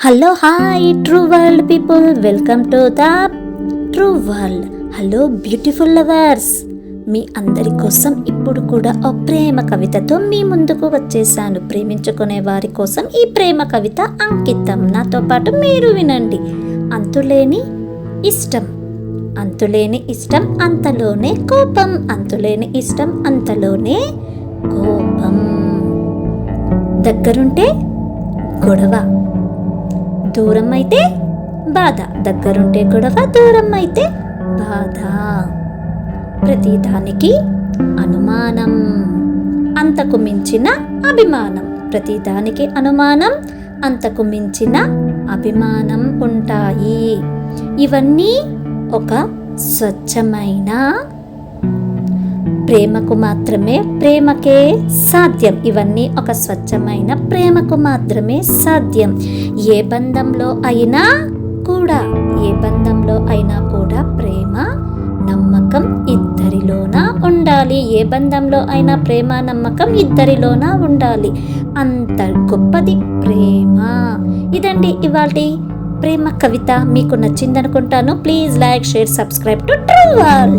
Hello hi true world people, welcome to the true world. Hello beautiful lovers, మీ అందరి కోసం ఇప్పుడు కూడా ఒక ప్రేమ కవితతో మీ ముందుకు వచ్చేసాను. ప్రేమించుకునే వారి కోసం ఈ ప్రేమ కవిత అంకితం. నాతో పాటు మీరు వినండి. అంతులేని ఇష్టం, అంతులేని ఇష్టం అంతలోనే కోపం, అంతులేని ఇష్టం అంతలోనే కోపం. దగ్గరుంటే గొడవ, దూరం అయితే బాధ. దగ్గరుంటే గొడవ, దూరం అయితే బాధ. ప్రతిదానికి అనుమానం, అంతకు మించిన అభిమానం. ప్రతిదానికి అనుమానం, అంతకు మించిన అభిమానం ఉంటాయి. ఇవన్నీ ఒక స్వచ్ఛమైన ప్రేమకు మాత్రమే, ప్రేమకే సాధ్యం. ఇవన్నీ ఒక స్వచ్ఛమైన ప్రేమకు మాత్రమే సాధ్యం. ఏ బంధంలో అయినా కూడా ప్రేమ నమ్మకం ఇద్దరిలోన ఉండాలి. ఏ బంధంలో అయినా ప్రేమ నమ్మకం ఇద్దరిలోన ఉండాలి. అంత గొప్పది ప్రేమ. ఇదండి ఇవాల్టి ప్రేమ కవిత. మీకు నచ్చిందనుకుంటాను. Please like, share, subscribe to true world.